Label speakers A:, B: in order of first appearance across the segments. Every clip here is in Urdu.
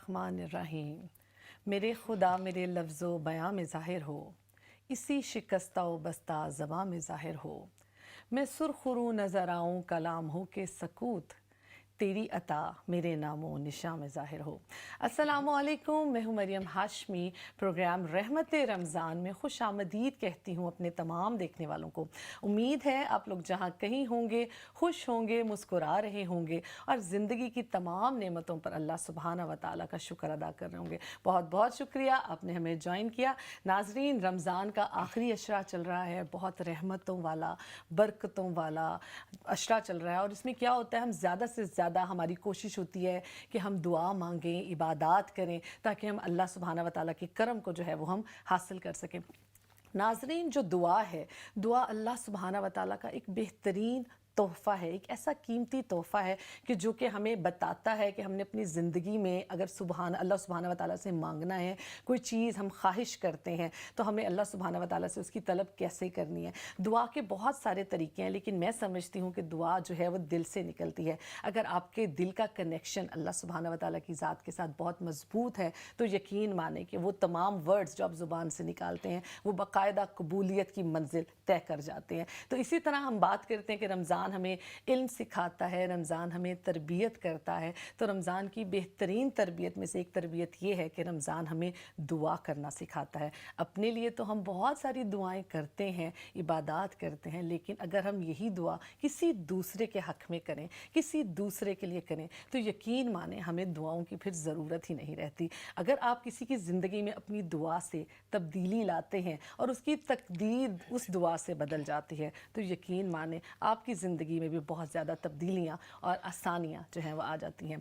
A: الرحمن الرحیم۔ میرے خدا میرے لفظ و بیاں میں ظاہر ہو، اسی شکستہ و بستہ زباں میں ظاہر ہو۔ میں سرخ رو نظر آؤں کلام ہو کے سکوت، تیری عطا میرے نام و نشاں میں ظاہر ہو۔ السلام علیکم، میں ہوں مریم ہاشمی۔ پروگرام رحمت رمضان میں خوش آمدید کہتی ہوں اپنے تمام دیکھنے والوں کو۔ امید ہے آپ لوگ جہاں کہیں ہوں گے خوش ہوں گے، مسکرا رہے ہوں گے اور زندگی کی تمام نعمتوں پر اللہ سبحانہ و تعالیٰ کا شکر ادا کر رہے ہوں گے۔ بہت بہت شکریہ آپ نے ہمیں جوائن کیا۔ ناظرین، رمضان کا آخری اشرہ چل رہا ہے، بہت رحمتوں والا، برکتوں والا اشرہ چل رہا ہے، اور اس میں کیا ہوتا ہے، ہم زیادہ سے زیادہ ہماری کوشش ہوتی ہے کہ ہم دعا مانگیں، عبادات کریں، تاکہ ہم اللہ سبحانہ و تعالیٰ کے کرم کو جو ہے وہ ہم حاصل کر سکیں۔ ناظرین، جو دعا ہے، دعا اللہ سبحانہ و تعالیٰ کا ایک بہترین تحفہ ہے، ایک ایسا قیمتی تحفہ ہے کہ جو کہ ہمیں بتاتا ہے کہ ہم نے اپنی زندگی میں اگر اللہ سبحانہ و تعالیٰ سے مانگنا ہے، کوئی چیز ہم خواہش کرتے ہیں، تو ہمیں اللہ سبحانہ و تعالیٰ سے اس کی طلب کیسے کرنی ہے۔ دعا کے بہت سارے طریقے ہیں، لیکن میں سمجھتی ہوں کہ دعا جو ہے وہ دل سے نکلتی ہے۔ اگر آپ کے دل کا کنیکشن اللہ سبحانہ و تعالیٰ کی ذات کے ساتھ بہت مضبوط ہے تو یقین مانیں کہ وہ تمام ورڈز جو آپ زبان سے نکالتے ہیں وہ باقاعدہ قبولیت کی منزل طے کر جاتے ہیں۔ تو اسی طرح ہم بات کرتے ہیں کہ رمضان ہمیں علم سکھاتا ہے، رمضان ہمیں تربیت کرتا ہے، تو رمضان کی بہترین تربیت میں سے ایک تربیت یہ ہے کہ رمضان ہمیں دعا کرنا سکھاتا ہے۔ اپنے لیے تو ہم بہت ساری دعائیں کرتے ہیں، عبادات کرتے ہیں، لیکن اگر ہم یہی دعا کسی دوسرے کے حق میں کریں، کسی دوسرے کے لیے کریں، تو یقین مانیں ہمیں دعاؤں کی پھر ضرورت ہی نہیں رہتی۔ اگر آپ کسی کی زندگی میں اپنی دعا سے تبدیلی لاتے ہیں اور اس کی تقدیر اس دعا سے بدل جاتی ہے، تو یقین مانیں آپ کی زندگی میں بھی بہت زیادہ تبدیلیاں اور آسانیاں جو ہیں وہ آ جاتی ہیں۔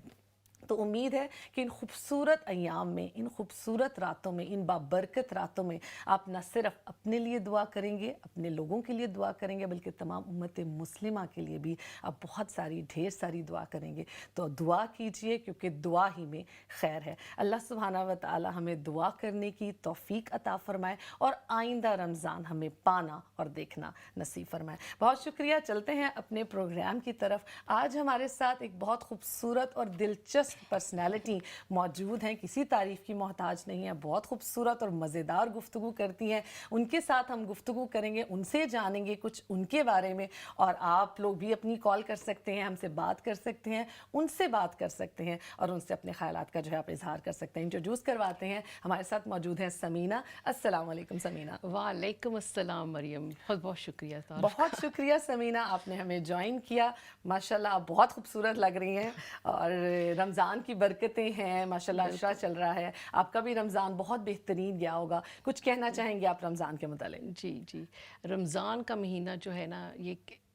A: تو امید ہے کہ ان خوبصورت ایام میں، ان خوبصورت راتوں میں، ان بابرکت راتوں میں آپ نہ صرف اپنے لیے دعا کریں گے، اپنے لوگوں کے لیے دعا کریں گے، بلکہ تمام امت مسلمہ کے لیے بھی آپ بہت ساری ڈھیر ساری دعا کریں گے۔ تو دعا کیجئے، کیونکہ دعا ہی میں خیر ہے۔ اللہ سبحانہ و تعالی ہمیں دعا کرنے کی توفیق عطا فرمائے اور آئندہ رمضان ہمیں پانا اور دیکھنا نصیب فرمائے۔ بہت شکریہ۔ چلتے ہیں اپنے پروگرام کی طرف۔ آج ہمارے ساتھ ایک بہت خوبصورت اور دلچسپ پرسنالٹی موجود ہیں، کسی تعریف کی محتاج نہیں ہے، بہت خوبصورت اور مزیدار گفتگو کرتی ہیں۔ ان کے ساتھ ہم گفتگو کریں گے، ان سے جانیں گے کچھ ان کے بارے میں، اور آپ لوگ بھی اپنی کال کر سکتے ہیں، ہم سے بات کر سکتے ہیں، ان سے بات کر سکتے ہیں، اور ان سے اپنے خیالات کا جو ہے آپ اظہار کر سکتے ہیں۔ انٹروڈیوس کرواتے ہیں، ہمارے ساتھ موجود ہیں سمینہ۔ السلام علیکم سمینہ۔
B: وعلیکم السلام مریم، بہت بہت شکریہ۔
A: بہت شکریہ سمینہ، آپ نے ہمیں جوائن کیا۔ ماشاءاللہ آپ بہت خوبصورت لگ رہی ہیں، اور رمضان کی برکتیں ہیں، ماشاءاللہ عشرہ چل رہا ہے، آپ کا بھی رمضان بہت بہترین گیا ہوگا۔ کچھ کہنا چاہیں گے آپ رمضان کے متعلق؟
B: جی، رمضان کا مہینہ جو ہے نا، یہ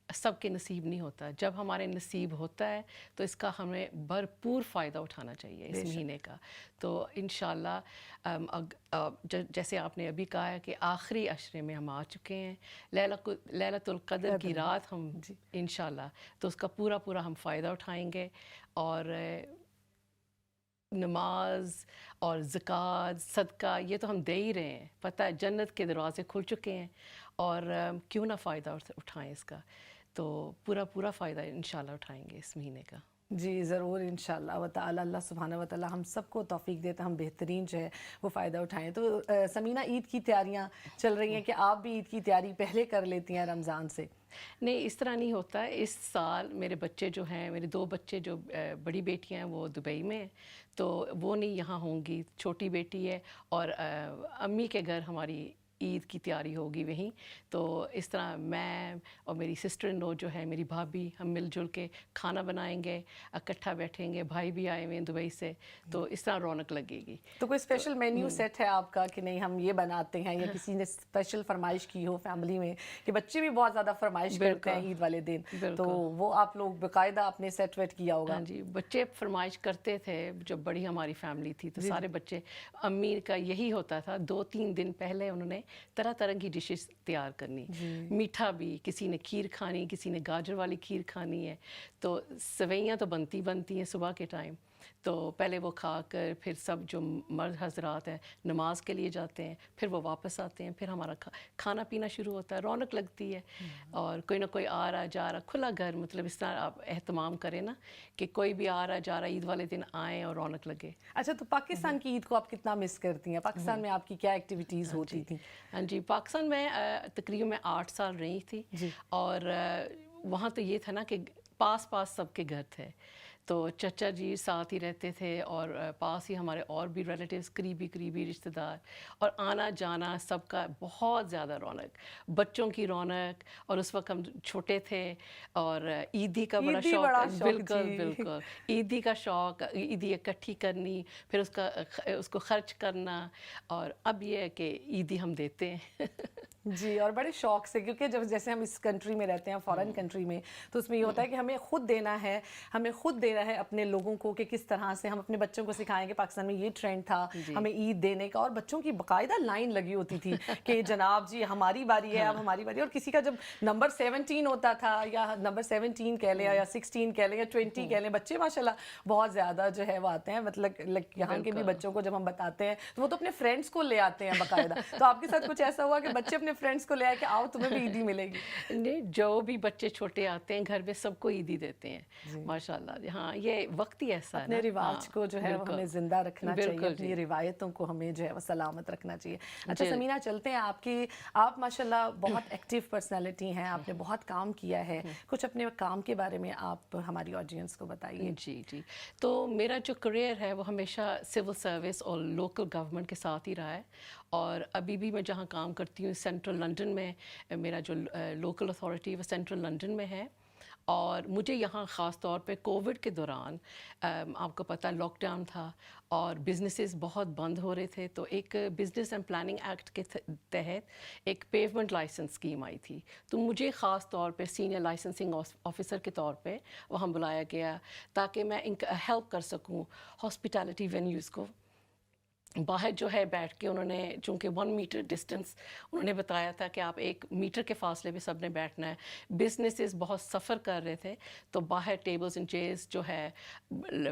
B: سب کے نصیب نہیں ہوتا۔ جب ہمارے نصیب ہوتا ہے تو اس کا ہمیں بھرپور فائدہ اٹھانا چاہیے اس مہینے کا۔ تو انشاءاللہ جیسے آپ نے ابھی کہا ہے کہ آخری عشرے میں ہم آ چکے ہیں، لیلۃ القدر کی رات ہم انشاءاللہ، تو اس کا پورا ہم فائدہ اٹھائیں گے، اور نماز اور زکوٰۃ، صدقہ، یہ تو ہم دے ہی رہے ہیں۔ پتہ ہے جنت کے دروازے کھل چکے ہیں، اور کیوں نہ فائدہ اٹھائیں اس کا۔ تو پورا فائدہ انشاءاللہ اٹھائیں گے اس مہینے کا۔
A: جی ضرور، انشاءاللہ و تعالی اللہ سبحانہ و تعالی ہم سب کو توفیق دیتا، ہم بہترین جو ہے وہ فائدہ اٹھائیں۔ تو سمینہ، عید کی تیاریاں چل رہی ہیں کہ آپ بھی عید کی تیاری پہلے کر لیتی ہیں رمضان سے؟
B: نہیں، اس طرح نہیں ہوتا ہے۔ اس سال میرے بچے جو ہیں، میرے 2 بچے جو بڑی بیٹیاں ہیں وہ دبئی میں ہیں، تو وہ نہیں یہاں ہوں گی۔ چھوٹی بیٹی ہے، اور امی کے گھر ہماری عید کی تیاری ہوگی وہیں۔ تو اس طرح میں اور میری سسٹر ان لو جو ہے، میری بھابھی، ہم مل جل کے کھانا بنائیں گے، اکٹھا بیٹھیں گے۔ بھائی بھی آئے ہوئے ہیں دبئی سے، تو اس طرح رونق لگے گی۔
A: تو کوئی اسپیشل مینیو سیٹ ہے آپ کا کہ نہیں ہم یہ بناتے ہیں، یا کسی نے اسپیشل فرمائش کی ہو فیملی میں؟ کہ بچے بھی بہت زیادہ فرمائش کرتے ہیں عید والے دن، تو وہ آپ لوگ باقاعدہ آپ نے سیٹ ویٹ کیا ہوگا؟
B: ہاں جی، بچے فرمائش کرتے تھے۔ جب بڑی ہماری فیملی تھی تو سارے بچے، امی کا یہی ہوتا تھا، 2-3 دن پہلے انہوں نے طرح طرح کی ڈشز تیار کرنی. میٹھا بھی, کسی نے کھیر کھانی, کسی نے گاجر والی کھیر کھانی ہے. تو سویاں تو بنتی ہیں صبح کے ٹائم. تو پہلے وہ کھا کر پھر سب جو مرد حضرات ہیں نماز کے لیے جاتے ہیں, پھر وہ واپس آتے ہیں, پھر ہمارا کھانا پینا شروع ہوتا ہے. رونق لگتی ہے, اور کوئی نہ کوئی آ رہا جا رہا, کھلا گھر, مطلب اس طرح آپ اہتمام کریں نا کہ کوئی بھی آ رہا جا رہا عید والے دن آئیں اور رونق لگے.
A: اچھا, تو پاکستان کی عید کو آپ کتنا مس کرتی ہیں؟ پاکستان میں آپ کی کیا ایکٹیویٹیز ہوتی تھیں؟
B: ہاں جی, پاکستان میں تقریباً میں 8 سال رہی تھی, اور وہاں تو یہ تھا نا کہ پاس سب کے گھر تھے. تو چچا جی ساتھ ہی رہتے تھے, اور پاس ہی ہمارے اور بھی ریلیٹیوز, قریبی رشتہ دار, اور آنا جانا سب کا بہت زیادہ رونق, بچوں کی رونق. اور اس وقت ہم چھوٹے تھے, اور عیدی کا بڑا شوق. بالکل عیدی کا شوق, عیدی اکٹھی کرنی, پھر اس کو خرچ کرنا. اور اب یہ ہے کہ عیدی ہم دیتے ہیں.
A: جی, اور بڑے شوق سے, کیونکہ جب جیسے ہم اس کنٹری میں رہتے ہیں, فارن کنٹری میں, تو اس میں یہ ہوتا ہے کہ ہمیں خود دینا ہے اپنے لوگوں کو, کہ کس طرح سے ہم اپنے بچوں کو سکھائیں. کہ پاکستان میں یہ ٹرینڈ تھا ہمیں عید دینے کا, اور بچوں کی باقاعدہ لائن لگی ہوتی تھی کہ جناب جی ہماری باری ہے, اب ہماری باری ہے. اور کسی کا جب نمبر 17 ہوتا تھا, یا نمبر 17 کہہ لیں, یا 16 کہہ لیں, یا 20 کہہ لیں, بچے ماشاءاللہ بہت زیادہ جو ہے وہ آتے ہیں. مطلب یہاں کے بھی بچوں کو جب ہم بتاتے ہیں تو وہ تو اپنے فرینڈس کو لے آتے ہیں باقاعدہ. تو آپ کے ساتھ کچھ ایسا ہوا کہ بچے اپنے فرینڈس کو لے آئے کہ آؤ تمہیں بھی عیدی ملے گی؟
B: نہیں, جو بھی بچے چھوٹے آتے ہیں گھر میں سب کو عیدی دیتے ہیں ماشاءاللہ. ہاں, یہ وقت ہی ایسا ہے,
A: اپنے رواج کو جو ہے وہ ہمیں زندہ رکھنا چاہیے, اپنی روایتوں کو ہمیں جو ہے وہ سلامت رکھنا چاہیے. اچھا سمینہ, چلتے ہیں آپ ماشاءاللہ بہت ایکٹیو پرسنالٹی ہیں, آپ نے بہت کام کیا ہے, کچھ اپنے کام کے بارے میں آپ ہماری آڈینس کو بتائیے.
B: جی, تو میرا جو کریئر ہے وہ ہمیشہ سول سروس اور لوکل گورنمنٹ کے ساتھ ہی رہا ہے. اور ابھی بھی میں جہاں کام کرتی ہوں سینٹرل لنڈن میں, میرا جو لوکل اتھارٹی وہ سینٹرل لنڈن میں ہے. اور مجھے یہاں خاص طور پہ کووڈ کے دوران, آپ کو پتہ لاک ڈاؤن تھا اور بزنسز بہت بند ہو رہے تھے, تو ایک بزنس اینڈ پلاننگ ایکٹ کے تحت ایک پیومنٹ لائسنس اسکیم آئی تھی. تو مجھے خاص طور پہ سینئر لائسنسنگ آفیسر کے طور پہ وہاں بلایا گیا تاکہ میں ان کا ہیلپ کر سکوں ہاسپٹیلٹی وینیوز کو. باہر جو ہے بیٹھ کے انہوں نے, چونکہ 1 میٹر ڈسٹینس انہوں نے بتایا تھا کہ آپ 1 میٹر کے فاصلے پہ سب نے بیٹھنا ہے. بزنسز بہت سفر کر رہے تھے, تو باہر ٹیبلز اینڈ چیئرز جو ہے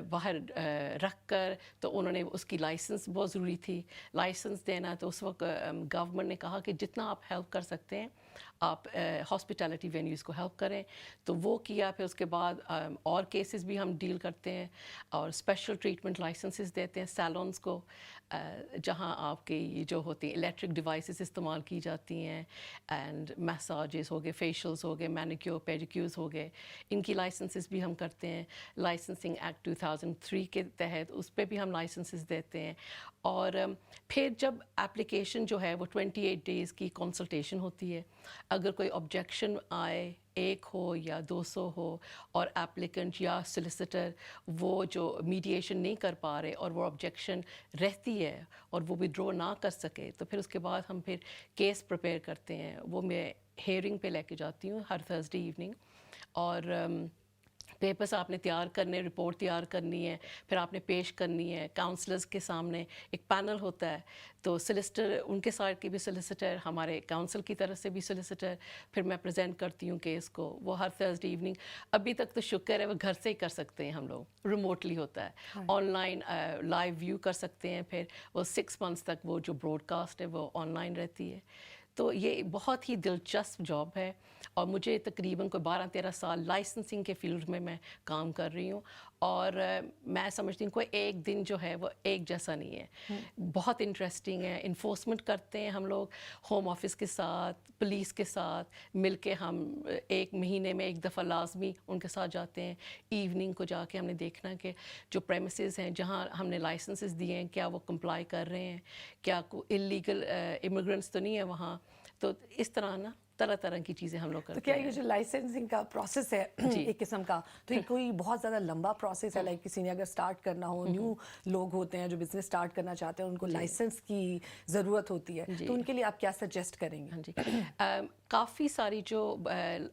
B: باہر رکھ کر, تو انہوں نے اس کی لائسنس بہت ضروری تھی, لائسنس دینا. تو اس وقت گورنمنٹ نے کہا کہ جتنا آپ ہیلپ کر سکتے ہیں آپ ہاسپٹیلٹی وینیوز کو ہیلپ کریں. تو وہ کیا. پھر اس کے بعد اور کیسز بھی ہم ڈیل کرتے ہیں, اور اسپیشل ٹریٹمنٹ لائسنسز دیتے ہیں سیلونز کو, جہاں آپ کے یہ جو ہوتی ہیں الیکٹرک ڈیوائسز استعمال کی جاتی ہیں, اینڈ میساجز ہو گئے, فیشیلز ہو گئے, مینیکیور پیڈیکیورز ہو گئے, ان کی لائسنسز بھی ہم کرتے ہیں. لائسنسنگ ایکٹ 2003 کے تحت اس پہ بھی ہم لائسنسز دیتے ہیں. اور پھر جب اپلیکیشن جو ہے وہ 28 ڈیز کی کنسلٹیشن ہوتی ہے. اگر کوئی آبجیکشن آئے, 1 ہو یا 200 ہو, اور ایپلیکنٹ یا سولیسیٹر وہ جو میڈیشن نہیں کر پا رہے اور وہ آبجیکشن رہتی ہے اور وہ ودرو نہ کر سکے, تو پھر اس کے بعد ہم پھر کیس پریپیئر کرتے ہیں. وہ میں ہیئرنگ پہ لے کے جاتی ہوں ہر تھرسڈے ایوننگ. اور پیپرس آپ نے تیار کرنے, رپورٹ تیار کرنی ہے, پھر آپ نے پیش کرنی ہے کاؤنسلرز کے سامنے. ایک پینل ہوتا ہے, تو سولیسٹر ان کے سائڈ کی بھی سولیسٹر, ہمارے کاؤنسل کی طرف سے بھی سولیسٹر, پھر میں پریزنٹ کرتی ہوں کیس کو. وہ ہر تھرسڈے ایوننگ, ابھی تک تو شکر ہے وہ گھر سے ہی کر سکتے ہیں ہم لوگ, ریموٹلی ہوتا ہے, آن لائن لائیو ویو کر سکتے ہیں. پھر وہ 6 months تک وہ جو براڈ کاسٹ ہے وہ آن لائن رہتی ہے. تو یہ بہت ہی دلچسپ جاب ہے, اور مجھے تقریباً کوئی 12-13 سال لائسنسنگ کے فیلڈ میں کام کر رہی ہوں. اور میں سمجھتی ہوں کوئی ایک دن جو ہے وہ ایک جیسا نہیں ہے, بہت انٹرسٹنگ ہے. انفورسمنٹ کرتے ہیں ہم لوگ ہوم آفس کے ساتھ, پولیس کے ساتھ مل کے. ہم 1 مہینے میں 1 دفعہ لازمی ان کے ساتھ جاتے ہیں. ایوننگ کو جا کے ہم نے دیکھنا کہ جو پریمیسز ہیں جہاں ہم نے لائسنسز دیے ہیں کیا وہ کمپلائی کر رہے ہیں, کیا کوئی اللیگل امیگرنٹس تو نہیں ہے وہاں. تو اس طرح نا طرح طرح کی چیزیں ہم لوگ
A: تو
B: کرتے
A: کیا
B: ہیں.
A: یہ جو لائسنسنگ کا پروسیس ہے ایک قسم کا تو یہ کوئی بہت زیادہ لمبا پروسیس ہے؟ لائک کسی نے اگر سٹارٹ کرنا ہو، نیو لوگ ہوتے ہیں جو بزنس سٹارٹ کرنا چاہتے ہیں، ان کو لائسنس کی ضرورت ہوتی ہے، تو ان کے لیے آپ کیا سجیسٹ کریں گے؟
B: ہاں جی، کافی ساری جو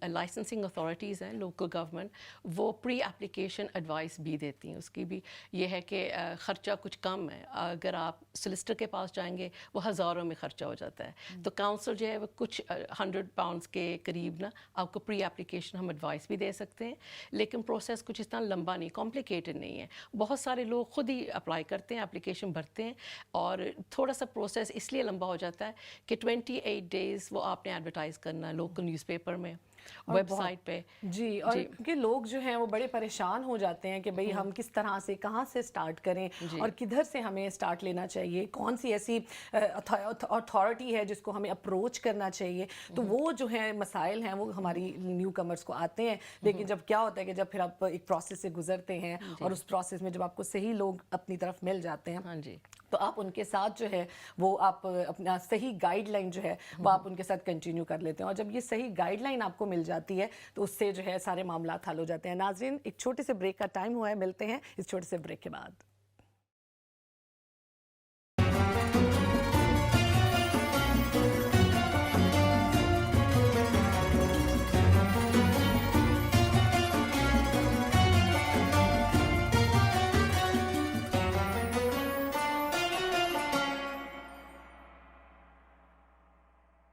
B: لائسنسنگ اتھارٹیز ہیں لوکل گورنمنٹ، وہ پری اپلیکیشن ایڈوائس بھی دیتی ہیں. اس کی بھی یہ ہے کہ خرچہ کچھ کم ہے. اگر آپ سولسٹر کے پاس جائیں گے وہ ہزاروں میں خرچہ ہو جاتا ہے. تو کاؤنسل جو ہے وہ کچھ £100 کے قریب نا آپ کو پری اپلیکیشن ہم ایڈوائس بھی دے سکتے ہیں. لیکن پروسیس کچھ اتنا لمبا نہیں، کمپلیکیٹڈ نہیں ہے. بہت سارے لوگ خود ہی اپلائی کرتے ہیں، اپلیکیشن بھرتے ہیں، اور تھوڑا سا پروسیس اس لیے لمبا ہو جاتا ہے کہ 28 ڈیز وہ آپ نے ایڈورٹائز کرنا ہے لوکل نیوز پیپر میں، ویب سائٹ پہ.
A: جی، اور کیونکہ لوگ جو ہیں وہ بڑے پریشان ہو جاتے ہیں کہ بھئی ہم کس طرح سے کہاں سے سٹارٹ کریں اور کدھر سے ہمیں سٹارٹ لینا چاہیے، کون سی ایسی اتھارٹی ہے جس کو ہمیں اپروچ کرنا چاہیے. تو وہ جو ہیں مسائل ہیں وہ ہماری نیو کمرز کو آتے ہیں. لیکن جب کیا ہوتا ہے کہ جب پھر آپ ایک پروسیس سے گزرتے ہیں اور اس پروسیس میں جب آپ کو صحیح لوگ اپنی طرف مل جاتے ہیں تو آپ ان کے ساتھ جو ہے وہ آپ اپنا صحیح گائیڈ لائن جو ہے وہ آپ ان کے ساتھ کنٹینیو کر لیتے ہیں. اور جب یہ صحیح گائیڈ لائن آپ کو مل جاتی ہے تو اس سے جو ہے سارے معاملات حل ہو جاتے ہیں. ناظرین، ایک چھوٹے سے بریک کا ٹائم ہوا ہے، ملتے ہیں اس چھوٹے سے بریک کے بعد.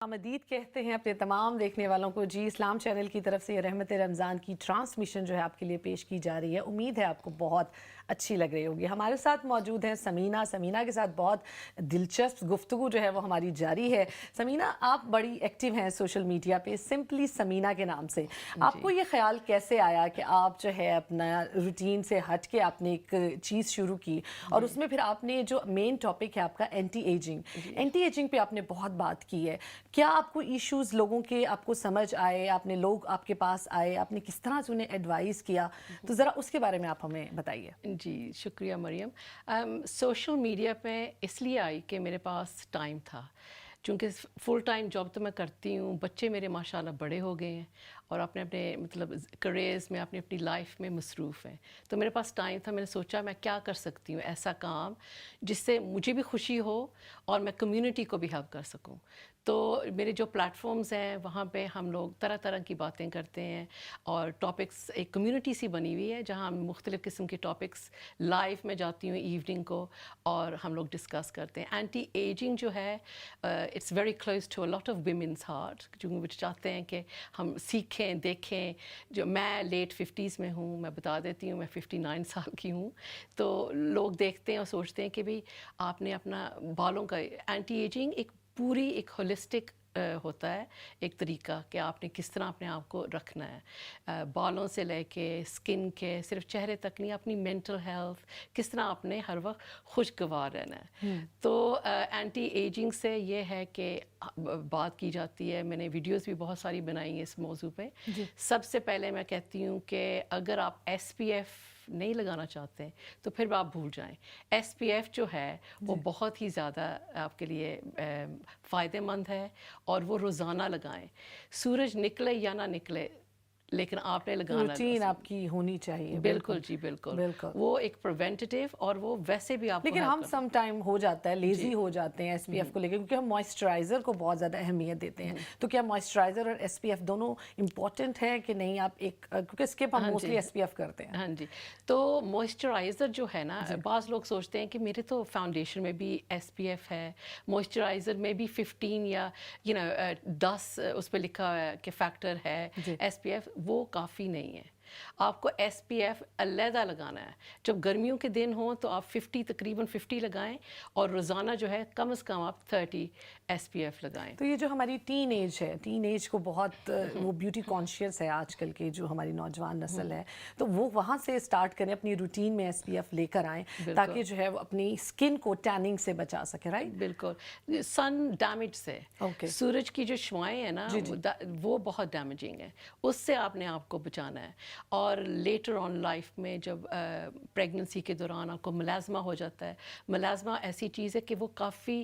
A: آمدید کہتے ہیں اپنے تمام دیکھنے والوں کو. جی، اسلام چینل کی طرف سے یہ رحمت رمضان کی ٹرانسمیشن جو ہے آپ کے لیے پیش کی جا رہی ہے. امید ہے آپ کو بہت اچھی لگ رہی ہوگی. ہمارے ساتھ موجود ہیں سمینہ کے ساتھ بہت دلچسپ گفتگو جو ہے وہ ہماری جاری ہے. سمینہ، آپ بڑی ایکٹیو ہیں سوشل میڈیا پہ، سمپلی سمینہ کے نام سے. آپ کو یہ خیال کیسے آیا کہ آپ جو ہے اپنا روٹین سے ہٹ کے آپ نے ایک چیز شروع کی اور اس میں پھر آپ نے جو مین ٹاپک ہے آپ کا اینٹی ایجنگ پہ آپ نے بہت بات کی ہے. کیا آپ کو ایشوز لوگوں کے آپ کو سمجھ آئے، آپ نے لوگ آپ کے پاس آئے، آپ نے کس طرح سے انہیں ایڈوائز کیا؟ تو ذرا اس کے بارے میں آپ ہمیں بتائیے.
B: جی، شکریہ مریم. سوشل میڈیا پہ اس لیے آئی کہ میرے پاس ٹائم تھا، چونکہ فل ٹائم جاب تو میں کرتی ہوں. بچے میرے ماشاءاللہ بڑے ہو گئے ہیں اور اپنے مطلب کریئرز میں اپنی لائف میں مصروف ہیں. تو میرے پاس ٹائم تھا. میں نے سوچا میں کیا کر سکتی ہوں ایسا کام جس سے مجھے بھی خوشی ہو اور میں کمیونٹی کو بھی ہیلپ کر سکوں. تو میرے جو پلیٹ فارمز ہیں وہاں پہ ہم لوگ طرح طرح کی باتیں کرتے ہیں اور ٹاپکس، ایک کمیونٹی سی بنی ہوئی ہے جہاں ہم مختلف قسم کے ٹاپکس لائیو میں جاتی ہوں ایوننگ کو اور ہم لوگ ڈسکس کرتے ہیں. اینٹی ایجنگ جو ہے it's very close to a lot of women's heart, جو وہ چاہتے ہیں کہ ہم سیکھیں دیکھیں. جو میں لیٹ 50s میں ہوں، میں بتا دیتی ہوں میں 59 سال کی ہوں. تو لوگ دیکھتے ہیں اور سوچتے ہیں کہ بھئی آپ نے اپنا بالوں کا اینٹی ایجنگ ایک پوری ایک ہولسٹک ہوتا ہے ایک طریقہ کہ آپ نے کس طرح اپنے آپ کو رکھنا ہے، بالوں سے لے کے اسکن کے، صرف چہرے تک نہیں، اپنی مینٹل ہیلتھ کس طرح آپ نے ہر وقت خوشگوار رہنا ہے. تو اینٹی ایجنگ سے یہ ہے کہ بات کی جاتی ہے. میں نے ویڈیوز بھی بہت ساری بنائی ہیں اس موضوع پہ. سب سے پہلے میں کہتی ہوں کہ اگر آپ SPF نہیں لگانا چاہتے ہیں تو پھر آپ بھول جائیں. SPF جو ہے وہ بہت ہی زیادہ آپ کے لیے فائدہ مند ہے اور وہ روزانہ لگائیں. سورج نکلے یا نہ نکلے لیکن آپ نے لگانا
A: روٹین آپ کی ہونی چاہیے.
B: بالکل جی، بالکل. وہ ایک پریونٹیو اور وہ ویسے بھی آپ کو،
A: لیکن ہم سم ٹائم ہو جاتا ہے لیزی ہو جاتے ہیں SPF کو لے کے، کیونکہ ہم موئسچرائزر کو بہت زیادہ اہمیت دیتے ہیں. تو کیا موئسچرائزر اور SPF دونوں امپورٹنٹ ہے کہ نہیں؟ آپ ایک کیونکہ اسکپ ہم موسٹلی SPF کرتے ہیں.
B: ہاں جی. تو موئسچرائزر جو ہے نا، بعض لوگ سوچتے ہیں کہ میرے تو فاؤنڈیشن میں بھی SPF ہے، موئسچرائزر میں بھی 15 یا 10 اس پہ لکھا ہے کہ فیکٹر ہے SPF. وہ کافی نہیں ہے. آپ کو SPF علیحدہ لگانا ہے. جب گرمیوں کے دن ہوں تو آپ تقریباً 50 لگائیں اور روزانہ جو ہے کم از کم آپ 30 SPF لگائیں.
A: تو یہ جو ہماری ٹین ایج ہے، ٹین ایج کو بہت وہ بیوٹی کانشیس ہے آج کل کے جو ہماری نوجوان نسل ہے، تو وہ وہاں سے اسٹارٹ کریں، اپنی روٹین میں SPF لے کر آئیں تاکہ جو ہے وہ اپنی اسکن کو ٹیننگ سے بچا سکے. رائٹ؟
B: بالکل. سن ڈیمیج سے، سورج کی جو شعاعیں ہیں نا وہ بہت ڈیمیجنگ ہے. اس سے آپ نے آپ کو بچانا ہے. اور لیٹر آن لائف میں جب پریگننسی کے دوران آپ کو ملازمہ ہو جاتا ہے. ملازمہ ایسی چیز ہے کہ وہ کافی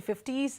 A: 50s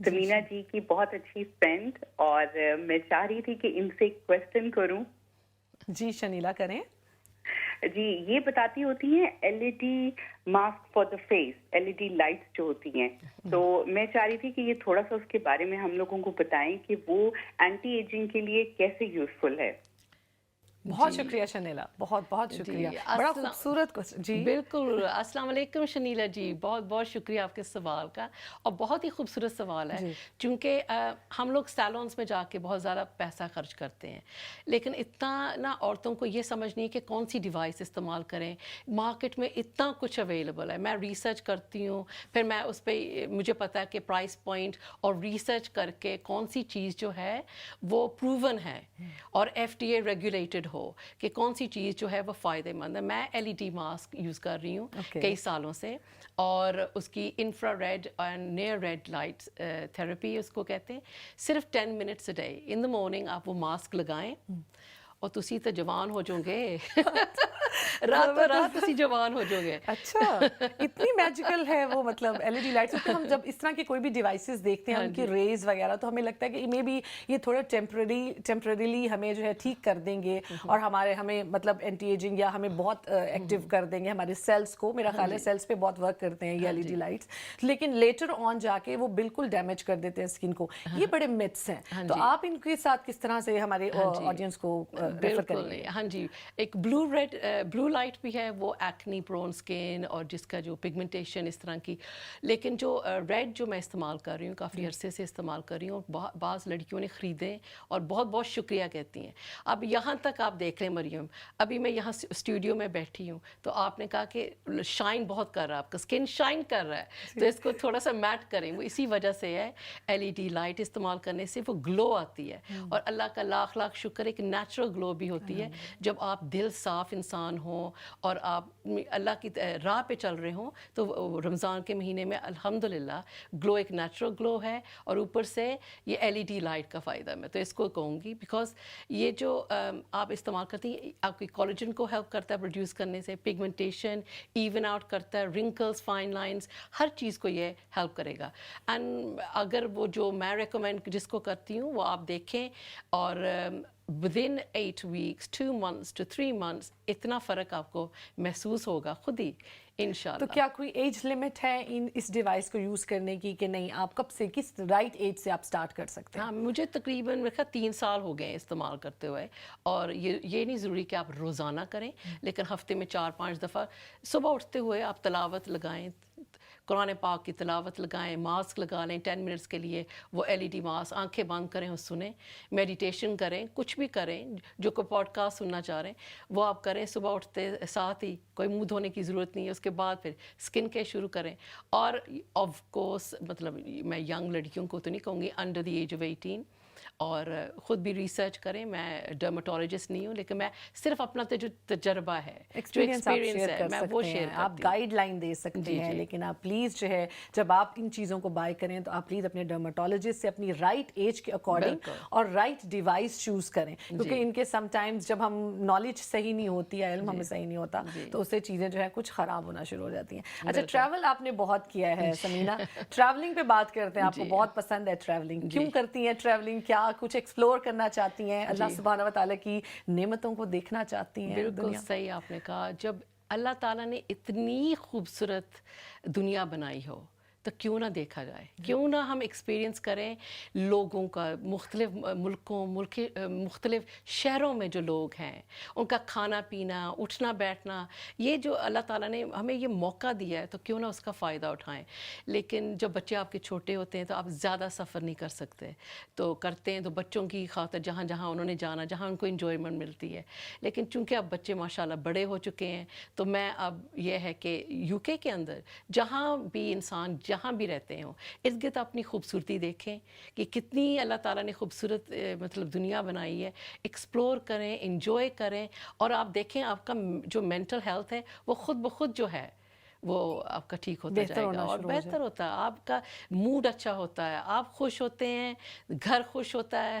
C: سمینا جی کی بہت اچھی فرینڈ، اور میں چاہ رہی تھی کہ ان سے ایک کوشچن کروں.
A: جی شنیلا کریں.
C: جی یہ بتاتی ہوتی ہیں L E D mask for the face, L E D lights جو ہوتی ہیں، تو میں چاہ رہی تھی کہ یہ تھوڑا سا اس کے بارے میں ہم لوگوں کو بتائیں کہ وہ اینٹی ایجنگ کے لیے کیسے یوزفل ہے.
A: بہت شکریہ شنیلا، بہت بہت شکریہ، بڑا خوبصورت کوشچن. جی
B: بالکل. السلام علیکم شنیلا جی، بہت بہت شکریہ آپ کے سوال کا، اور بہت ہی خوبصورت سوال ہے. چونکہ ہم لوگ سیلونس میں جا کے بہت زیادہ پیسہ خرچ کرتے ہیں، لیکن اتنا نا عورتوں کو یہ سمجھ نہیں کہ کون سی ڈیوائس استعمال کریں. مارکیٹ میں اتنا کچھ اویلیبل ہے، میں ریسرچ کرتی ہوں، پھر میں اس پہ مجھے پتا ہے کہ پرائس پوائنٹ اور ریسرچ کر کے کون سی چیز جو ہے وہ پروون ہے اور ایف ڈی اے ریگولیٹڈ ہو کہ کون سی چیز جو ہے وہ فائدہ مند ہے. میں L E D mask use کر رہی ہوں کئی سالوں سے، اور اس کی infrared and near red light therapy اس کو کہتے ہیں. صرف 10 minutes a day in the morning آپ وہ ماسک لگائیں اور تسی تو جوان ہو جاؤ گے. راتوں رات تسی جوان ہو جاؤ گے.
A: اچھا اتنی میجیکل ہے وہ، مطلب ایل ای ڈی لائٹس. ہم جب اس طرح کی کوئی بھی ڈیوائسز دیکھتے ہیں ان کی ریز وغیرہ، تو ہمیں لگتا ہے کہ مے بی یہ تھوڑا ٹیمپرریلی ہمیں جو ہے ٹھیک کر دیں گے، اور ہمیں مطلب اینٹی ایجنگ یا ہمیں بہت ایکٹیو کر دیں گے ہمارے سیلس کو. میرا خیال ہے سیلس پہ بہت ورک کرتے ہیں یہ ایل ای ڈی لائٹس، لیکن لیٹر آن جا کے وہ بالکل ڈیمیج کر دیتے ہیں اسکن کو. یہ بڑے متس ہیں، تو آپ ان کے ساتھ کس طرح سے ہمارے آڈینس کو ریفر کریں گے؟
B: ہاں جی، ایک بلو لائٹ بھی ہے، وہ ایکنی پرون اسکن اور جس کا جو پگمنٹیشن اس طرح کی. لیکن جو ریڈ جو میں استعمال کر رہی ہوں، کافی عرصے سے استعمال کر رہی ہوں، اور بعض لڑکیوں نے خریدے اور بہت بہت شکریہ کہتی ہیں. اب یہاں تک آپ دیکھ لیں مریم، ابھی میں یہاں اسٹوڈیو میں بیٹھی ہوں تو آپ نے کہا کہ شائن بہت کر رہا ہے، آپ کا اسکن شائن کر رہا ہے، تو اس کو تھوڑا سا میٹ کریں. وہ اسی وجہ سے ہے، ایل ای ڈی لائٹ استعمال کرنے سے وہ گلو آتی ہے. اور اللہ کا لاکھ لاکھ شکر، ایک نیچرل گلو بھی ہوتی ہے جب آپ دل صاف انسان ہوں اور آپ اللہ کی راہ پہ چل رہے ہوں. تو رمضان کے مہینے میں الحمدللہ گلو ایک نیچرل گلو ہے، اور اوپر سے یہ ایل ای ڈی لائٹ کا فائدہ میں تو اس کو کہوں گی، بیکاز یہ جو آپ استعمال کرتی ہیں آپ کی کولیجن کو ہیلپ کرتا ہے پروڈیوس کرنے سے، پگمنٹیشن ایون آؤٹ کرتا ہے، رنکلز، فائن لائنز، ہر چیز کو یہ ہیلپ کرے گا. اینڈ اگر وہ جو میں ریکمینڈ جس کو کرتی ہوں وہ آپ دیکھیں، اور within 8 weeks 2 months to 3 months اتنا فرق آپ کو محسوس ہوگا خود ہی انشاءاللہ.
A: تو کیا کوئی ایج لمٹ ہے اس ڈیوائس کو یوز کرنے کی کہ نہیں؟ آپ کب سے، کس رائٹ ایج سے آپ سٹارٹ کر سکتے ہیں؟
B: ہاں مجھے تقریباً 3 سال ہو گئے استعمال کرتے ہوئے، اور یہ نہیں ضروری کہ آپ روزانہ کریں، لیکن ہفتے میں 4-5 دفعہ صبح اٹھتے ہوئے آپ تلاوت لگائیں، قرآن پاک کی تلاوت لگائیں، ماسک لگا لیں 10 منٹس کے لیے، وہ ایل ای ڈی ماسک، آنکھیں بند کریں اور سنیں، میڈیٹیشن کریں، کچھ بھی کریں، جو کوئی پوڈ کاسٹ سننا چاہ رہے ہیں وہ آپ کریں. صبح اٹھتے ساتھ ہی کوئی منہ دھونے کی ضرورت نہیں ہے، اس کے بعد پھر اسکن کیئر شروع کریں. اور آف کورس مطلب میں ینگ لڑکیوں کو تو نہیں کہوں گی، انڈر دی ایج آف 18، اور خود بھی ریسرچ کریں. میں ڈرماٹولوجسٹ نہیں ہوں، لیکن میں صرف اپنا جو تجربہ ہے، جو ایکسپیرینس ہے، میں وہ شیئر کرتی ہوں.
A: آپ گائیڈ لائن دے سکتے ہیں، لیکن آپ پلیز جو ہے جب آپ ان چیزوں کو بائی کریں تو آپ پلیز اپنے ڈرماٹولوجسٹ سے اپنی رائٹ ایج کے اکارڈنگ اور رائٹ ڈیوائس چوز کریں، کیونکہ ان کے سم ٹائمز جب ہم نالج صحیح نہیں ہوتی ہے، علم ہمیں صحیح نہیں ہوتا، تو اس سے چیزیں جو ہے کچھ خراب ہونا شروع ہو جاتی ہیں. اچھا ٹریول آپ نے بہت کیا ہے سمینا، ٹریولنگ پہ بات کرتے ہیں. آپ کو بہت پسند ہے ٹریولنگ، کیوں کرتی ہیں ٹریولنگ؟ کیا کچھ ایکسپلور کرنا چاہتی ہیں؟ اللہ سبحانہ و تعالیٰ کی نعمتوں کو دیکھنا چاہتی ہیں؟
B: بالکل صحیح آپ نے کہا. جب اللہ تعالیٰ نے اتنی خوبصورت دنیا بنائی ہو تو کیوں نہ دیکھا جائے، کیوں نہ ہم ایکسپیرینس کریں لوگوں کا، مختلف ملکوں، مختلف شہروں میں جو لوگ ہیں ان کا کھانا پینا، اٹھنا بیٹھنا. یہ جو اللہ تعالیٰ نے ہمیں یہ موقع دیا ہے تو کیوں نہ اس کا فائدہ اٹھائیں. لیکن جب بچے آپ کے چھوٹے ہوتے ہیں تو آپ زیادہ سفر نہیں کر سکتے، تو کرتے ہیں تو بچوں کی خاطر جہاں جہاں انہوں نے جانا، جہاں ان کو انجوائمنٹ ملتی ہے. لیکن چونکہ اب بچے ماشاءاللہ بڑے ہو چکے ہیں، تو میں اب یہ ہے کہ یو کے کے اندر جہاں بھی انسان جہاں بھی رہتے ہوں، ارد گرد اپنی خوبصورتی دیکھیں کہ کتنی اللہ تعالیٰ نے خوبصورت مطلب دنیا بنائی ہے. ایکسپلور کریں، انجوائے کریں، اور آپ دیکھیں آپ کا جو مینٹل ہیلتھ ہے وہ خود بخود جو ہے وہ آپ کا ٹھیک ہوتا جائے گا اور بہتر ہوتا ہے. آپ کا موڈ اچھا ہوتا ہے، آپ خوش ہوتے ہیں، گھر خوش ہوتا ہے.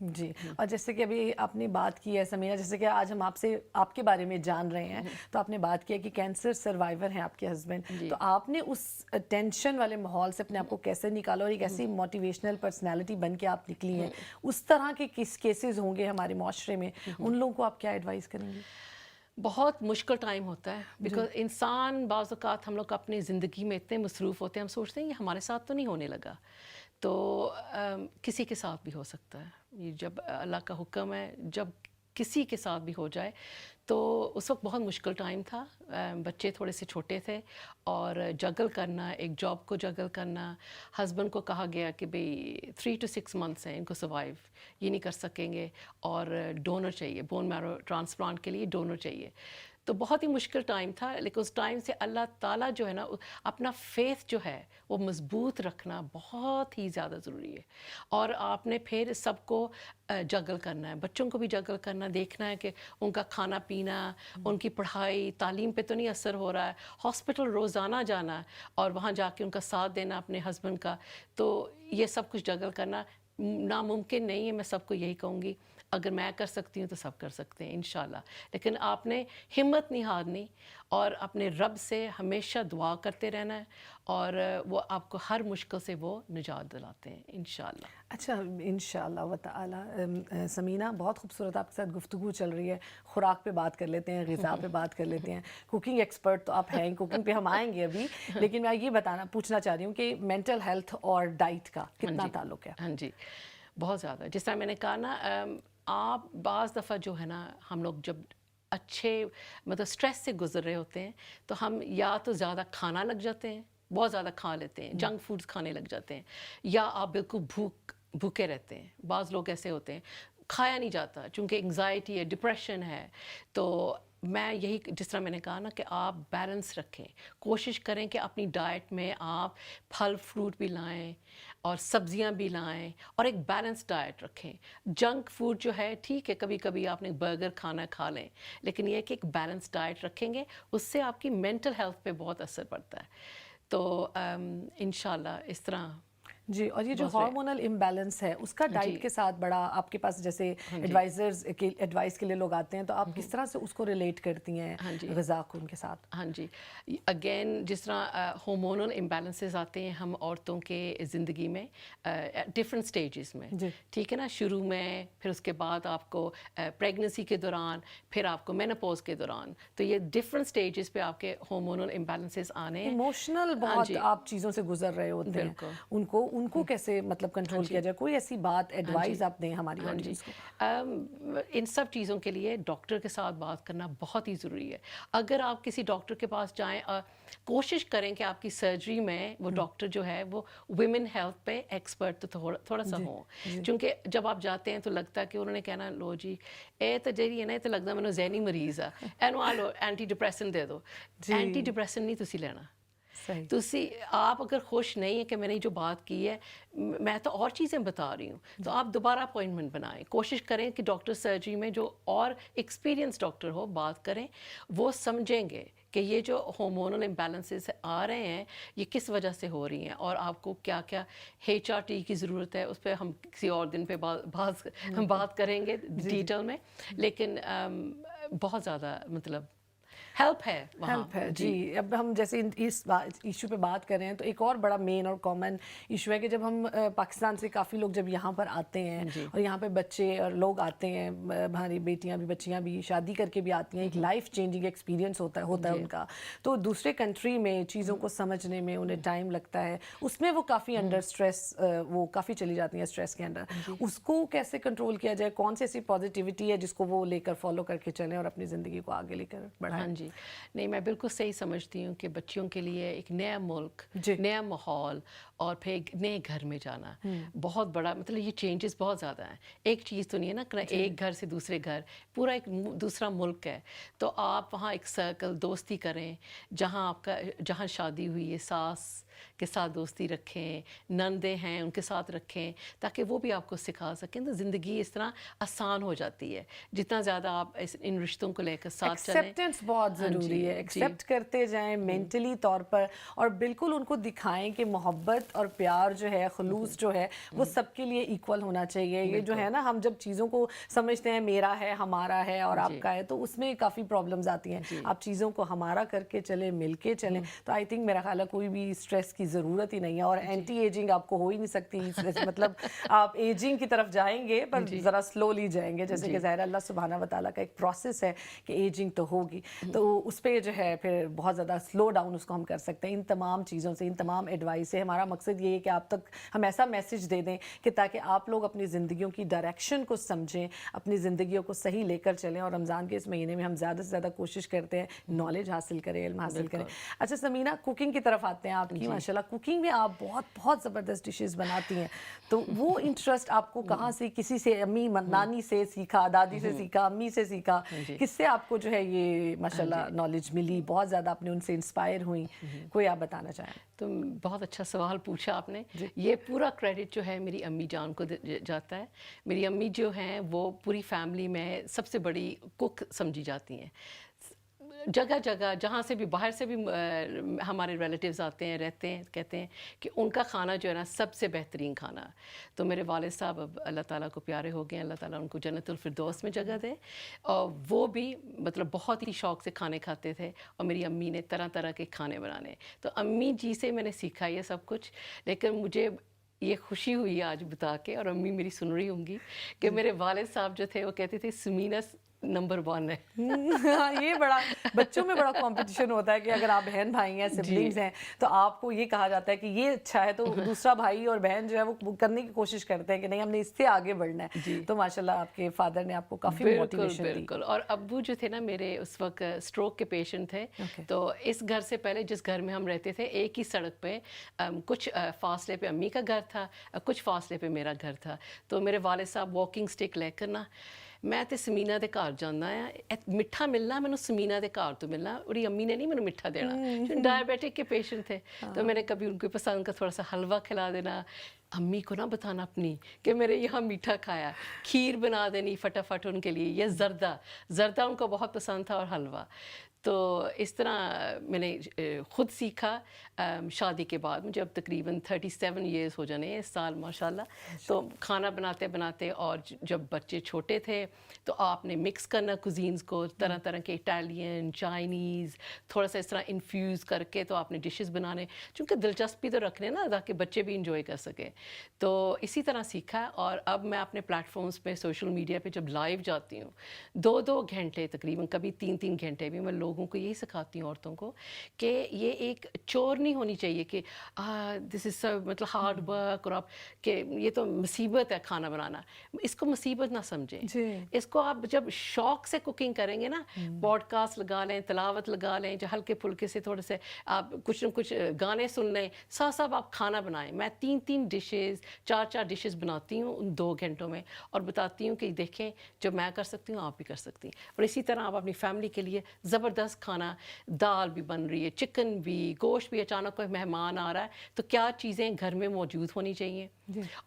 A: جی، اور جیسے کہ ابھی آپ نے بات کی ہے سمیرہ، جیسے کہ آج ہم آپ سے آپ کے بارے میں جان رہے ہیں، تو آپ نے بات کیا کہ کینسر سروائیور ہیں آپ کے ہسبینڈ، تو آپ نے اس ٹینشن والے ماحول سے اپنے آپ کو کیسے نکالا اور ایک ایسی موٹیویشنل پرسنالٹی بن کے آپ نکلی ہیں؟ اس طرح کے کیسز ہوں گے ہمارے معاشرے میں، ان لوگوں کو آپ کیا ایڈوائز کریں گے؟
B: بہت مشکل ٹائم ہوتا ہے بیکاز انسان بعض اوقات ہم لوگ اپنی زندگی میں اتنے مصروف ہوتے ہیں، ہم سوچتے ہیں یہ ہمارے ساتھ تو نہیں ہونے لگا، تو کسی کے ساتھ بھی ہو سکتا ہے، یہ جب اللہ کا حکم ہے، جب کسی کے ساتھ بھی ہو جائے تو اس وقت بہت مشکل ٹائم تھا، بچے تھوڑے سے چھوٹے تھے اور جگل کرنا، ایک جاب کو جگل کرنا، ہسبینڈ کو کہا گیا کہ بھئی 3 to 6 months ہیں ان کو سروائیو یہ نہیں کر سکیں گے اور ڈونر چاہیے، بون میرو ٹرانسپلانٹ کے لیے ڈونر چاہیے، تو بہت ہی مشکل ٹائم تھا، لیکن اس ٹائم سے اللہ تعالیٰ جو ہے نا اپنا فیتھ جو ہے وہ مضبوط رکھنا بہت ہی زیادہ ضروری ہے، اور آپ نے پھر سب کو جگل کرنا ہے، بچوں کو بھی جگل کرنا، دیکھنا ہے کہ ان کا کھانا پینا، ان کی پڑھائی تعلیم پہ تو نہیں اثر ہو رہا ہے، ہاسپٹل روزانہ جانا اور وہاں جا کے ان کا ساتھ دینا اپنے ہسبینڈ کا، تو یہ سب کچھ جگل کرنا ناممکن نہیں ہے، میں سب کو یہی کہوں گی، اگر میں کر سکتی ہوں تو سب کر سکتے ہیں انشاءاللہ، لیکن آپ نے ہمت نہیں ہارنی اور اپنے رب سے ہمیشہ دعا کرتے رہنا ہے، اور وہ آپ کو ہر مشکل سے وہ نجات دلاتے ہیں انشاءاللہ۔
A: اچھا، انشاءاللہ و تعالی سمینہ، بہت خوبصورت آپ کے ساتھ گفتگو چل رہی ہے، خوراک پہ بات کر لیتے ہیں، غذا پہ بات کر لیتے ہیں، کوکنگ ایکسپرٹ تو آپ ہیں، کوکنگ پہ ہم آئیں گے ابھی، لیکن میں یہ پوچھنا چاہ رہی ہوں کہ مینٹل ہیلتھ اور ڈائٹ کا کتنا تعلق ہے؟
B: ہاں جی، بہت زیادہ، جس طرح میں نے کہا نا، آپ بعض دفعہ جو ہے نا ہم لوگ جب اچھے مطلب سٹریس سے گزر رہے ہوتے ہیں تو ہم یا تو زیادہ کھانا لگ جاتے ہیں، بہت زیادہ کھا لیتے ہیں، جنک فوڈز کھانے لگ جاتے ہیں، یا آپ بالکل بھوکے رہتے ہیں، بعض لوگ ایسے ہوتے ہیں کھایا نہیں جاتا چونکہ انگزائٹی ہے، ڈپریشن ہے، تو میں یہی جس طرح میں نے کہا نا کہ آپ بیلنس رکھیں، کوشش کریں کہ اپنی ڈائٹ میں آپ پھل فروٹ بھی لائیں اور سبزیاں بھی لائیں اور ایک بیلنس ڈائٹ رکھیں، جنک فوڈ جو ہے ٹھیک ہے کبھی کبھی آپ نے برگر کھانا کھا لیں، لیکن یہ کہ ایک بیلنس ڈائٹ رکھیں گے اس سے آپ کی مینٹل ہیلتھ پہ بہت اثر پڑتا ہے، تو انشاءاللہ اس طرح۔
A: جی، اور یہ جو ہارمونل امبیلنس ہے اس کا ڈائٹ کے ساتھ بڑا آپ کے پاس جیسے ایڈوائز کے لیے لوگ آتے ہیں تو آپ کس طرح سے اس کو ریلیٹ کرتی ہیں غذا کو ان کے ساتھ؟
B: ہاں جی، اگین جس طرح ہارمونل امبیلنسز آتے ہیں ہم عورتوں کے زندگی میں ڈفرینٹ سٹیجز میں، ٹھیک ہے نا، شروع میں، پھر اس کے بعد آپ کو پریگننسی کے دوران، پھر آپ کو مینوپوز کے دوران، تو یہ ڈفرینٹ سٹیجز پہ آپ کے ہارمونل امبیلنسز آنے ہیں،
A: ایموشنل بہت آپ چیزوں سے گزر رہے ہوتے ہیں، ان کو کیسے مطلب کنٹرول کیا جائے؟ کوئی ایسی بات ایڈوائز آپ دیں ہماری آڈینس کو؟
B: ان سب چیزوں کے لیے ڈاکٹر کے ساتھ بات کرنا بہت ہی ضروری ہے، اگر آپ کسی ڈاکٹر کے پاس جائیں، کوشش کریں کہ آپ کی سرجری میں وہ ڈاکٹر جو ہے وہ ویمن ہیلتھ پہ ایکسپرٹ تو تھوڑا سا ہوں، چونکہ جب آپ جاتے ہیں تو لگتا ہے کہ انہوں نے کہنا لو جی اے تو جی ہے نا، تو لگتا مجھے ذہنی مریض ہے، اینو آ لو اینٹی ڈپریسنٹ دے دو، اینٹی ڈپریسنٹ نہیں تسی لینا، تسی آپ اگر خوش نہیں ہیں کہ میں نے جو بات کی ہے میں تو اور چیزیں بتا رہی ہوں، تو آپ دوبارہ اپوائنٹمنٹ بنائیں، کوشش کریں کہ ڈاکٹر سرجری میں جو اور ایکسپیرینس ڈاکٹر ہو بات کریں، وہ سمجھیں گے کہ یہ جو ہارمونل امبیلنسز آ رہے ہیں یہ کس وجہ سے ہو رہی ہیں اور آپ کو کیا کیا HRT کی ضرورت ہے، اس پہ ہم کسی اور دن پہ بات کریں گے ڈیٹیل میں، لیکن بہت زیادہ مطلب ہیلپ ہے
A: جی۔ اب ہم جیسے اس ایشو پہ بات کر رہے ہیں تو ایک اور بڑا مین اور کامن ایشو ہے کہ جب ہم پاکستان سے کافی لوگ جب یہاں پر آتے ہیں اور یہاں پہ بچے اور لوگ آتے ہیں، ہماری بیٹیاں بھی بچیاں بھی شادی کر کے بھی آتی ہیں، ایک لائف چینجنگ ایکسپیرینس ہوتا ہے ان کا، تو دوسرے کنٹری میں چیزوں کو سمجھنے میں انہیں ٹائم لگتا ہے، اس میں وہ کافی انڈر اسٹریس، وہ کافی چلی جاتی ہیں اسٹریس کے اندر، اس کو کیسے کنٹرول کیا جائے؟ کون سی ایسی پازیٹیوٹی ہے جس کو وہ لے کر فالو کر کے چلیں اور اپنی زندگی کو آگے لے کر بڑھائیں؟
B: ہاں جی، نہیں میں بالکل صحیح سمجھتی ہوں کہ بچیوں کے لیے ایک نیا ملک، نیا ماحول اور پھر ایک نئے گھر میں جانا بہت بڑا، مطلب یہ چینجز بہت زیادہ ہیں، ایک چیز تو نہیں ہے نا کہ ایک گھر سے دوسرے گھر، پورا ایک دوسرا ملک ہے، تو آپ وہاں ایک سرکل دوستی کریں، جہاں شادی ہوئی ہے، ساس کے ساتھ دوستی رکھیں, نندیں ہیں ان کے ساتھ رکھیں, تاکہ وہ بھی آپ کو سکھا سکیں. تو زندگی اس طرح آسان ہو جاتی ہے جتنا زیادہ آپ ان رشتوں کو لے کر ساتھ چلیں.
A: ایکسیپٹنس بہت ضروری ہے, ایکسیپٹ کرتے جائیں مینٹلی طور پر, اور بالکل ان کو دکھائیں کہ محبت اور پیار جو ہے, خلوص جو ہے, وہ سب کے لیے ایکول ہونا چاہیے. یہ جو ہے نا, ہم جب چیزوں کو سمجھتے ہیں میرا ہے, ہمارا ہے اور آپ کا ہے, تو اس میں کافی پرابلمز آتی ہیں. آپ چیزوں کو ہمارا کر کے چلیں, مل کے چلیں, تو آئی تھنک میرا خیال ہے کوئی بھی اسٹریس کی ضرورت ہی نہیں ہے. اور اینٹی ایجنگ آپ کو ہو ہی نہیں سکتی, مطلب آپ ایجنگ کی طرف جائیں گے پر ذرا سلولی جائیں گے, جیسے کہ ظاہر اللہ سبحانہ و تعالیٰ کا ایک پروسیس ہے کہ ایجنگ تو ہوگی, تو اس پہ جو ہے پھر بہت زیادہ سلو ڈاؤن اس کو ہم کر سکتے ہیں. ان تمام چیزوں سے, ان تمام ایڈوائس سے ہمارا مقصد یہ ہے کہ آپ تک ہم ایسا میسج دے دیں کہ تاکہ آپ لوگ اپنی زندگیوں کی ڈائریکشن کو سمجھیں, اپنی زندگیوں کو صحیح لے کر چلیں. اور رمضان کے اس مہینے میں ہم زیادہ سے زیادہ کوشش کرتے ہیں نالج حاصل کریں, علم حاصل کریں. اچھا سمینہ, کوکنگ کی طرف آتے ہیں آپ کی. ماشاءاللہ کوکنگ میں آپ بہت بہت زبردست ڈشز بناتی ہیں, تو وہ انٹرسٹ آپ کو کہاں سے, کسی سے, امی نانی سے سیکھا, دادی سے سیکھا, امی سے سیکھا, کس سے آپ کو جو ہے یہ ماشاءاللہ نالج ملی, بہت زیادہ آپ نے ان سے انسپائر ہوئیں, کوئی آپ بتانا چاہیں؟
B: تو بہت اچھا سوال پوچھا آپ نے. یہ پورا کریڈٹ جو ہے میری امی جان کو جاتا ہے. میری امی جو ہیں وہ پوری فیملی میں سب سے بڑی کک سمجھی جاتی ہیں. جگہ جگہ جہاں سے بھی, باہر سے بھی ہمارے ریلیٹیوز آتے ہیں, رہتے ہیں, کہتے ہیں کہ ان کا کھانا جو ہے نا سب سے بہترین کھانا. تو میرے والد صاحب اب اللہ تعالیٰ کو پیارے ہو گئے, اللہ تعالیٰ ان کو جنت الفردوس میں جگہ دے. اور وہ بھی مطلب بہت ہی شوق سے کھانے کھاتے تھے, اور میری امی نے طرح طرح کے کھانے بنانے. تو امی جی سے میں نے سیکھا یہ سب کچھ. لیکن مجھے یہ خوشی ہوئی آج بتا کے, اور امی میری سن رہی ہوں گی, کہ میرے والد صاحب جو تھے وہ کہتے تھے سمینہ نمبر 1 ہے.
A: یہ بڑا بچوں میں بڑا کمپٹیشن ہوتا ہے کہ اگر آپ بہن بھائی ہیں, سبلنگز ہیں, تو آپ کو یہ کہا جاتا ہے کہ یہ اچھا ہے, تو دوسرا بھائی اور بہن جو ہے وہ کرنے کی کوشش کرتے ہیں کہ نہیں ہم نے اس سے آگے بڑھنا ہے. تو ماشاءاللہ آپ کے فادر نے آپ کو کافی موٹیویشن دی.
B: بالکل. اور ابو جو تھے نا میرے اس وقت اسٹروک کے پیشنٹ تھے. تو اس گھر سے پہلے جس گھر میں ہم رہتے تھے, ایک ہی سڑک پہ کچھ فاصلے پہ امی کا گھر تھا, کچھ فاصلے پہ میرا گھر تھا. تو میرے والد صاحب واکنگ سٹک لے کر نا, میں تے سمینہ دے گھر جانا ہے, مٹھا ملنا مینوں سمینہ دے گھر تو ملنا, اور امی نے نہیں مینوں مٹھا دینا, ڈائبیٹک کے پیشنٹ تھے. تو میں نے کبھی ان کو پسند کا تھوڑا سا حلوہ کھلا دینا, امی کو نہ بتانا اپنی کہ میرے یہاں میٹھا کھایا, کھیر بنا دینی فٹافٹ ان کے لیے, یا زردہ ان کو بہت پسند تھا, اور حلوہ. تو اس طرح میں نے خود سیکھا. شادی کے بعد مجھے اب تقریباً 37 ایئرز ہو جانے ہیں اس سال ماشاءاللہ. تو کھانا بناتے بناتے, اور جب بچے چھوٹے تھے تو آپ نے مکس کرنا کوزینز کو, طرح طرح کے اٹالین, چائنیز, تھوڑا سا اس طرح انفیوز کر کے تو آپ نے ڈشز بنانے, چونکہ دلچسپی تو رکھنے نا تاکہ بچے بھی انجوائے کر سکیں. تو اسی طرح سیکھا. اور اب میں اپنے پلیٹ فارمز پہ, سوشل میڈیا پہ جب لائیو جاتی ہوں, 2 گھنٹے تقریباً, کبھی 3 گھنٹے بھی, میں لوگوں کو یہی سکھاتی ہوں, عورتوں کو, کہ یہ ایک چور نہیں ہونی چاہیے کہ دس از مطلب ہارڈ ورک, اور آپ کہ یہ تو مصیبت ہے کھانا بنانا. اس کو مصیبت نہ سمجھیں. اس کو آپ جب شوق سے کوکنگ کریں گے نا, پوڈ کاسٹ لگا لیں, تلاوت لگا لیں, جو ہلکے پھلکے سے تھوڑے سے آپ کچھ نہ کچھ گانے سن لیں, ساتھ ساتھ آپ کھانا بنائیں. میں 3 ڈشز, 4 ڈشز بناتی ہوں ان 2 گھنٹوں میں, اور بتاتی ہوں کہ دیکھیں جو میں کر سکتی ہوں آپ بھی کر سکتی ہیں. اور اسی طرح آپ اپنی فیملی کے لیے زبردست کھانا, دال بھی بن رہی ہے, چکن بھی, گوشت بھی, اچانک کوئی مہمان آ رہا ہے, تو کیا چیزیں گھر میں موجود ہونی چاہیے,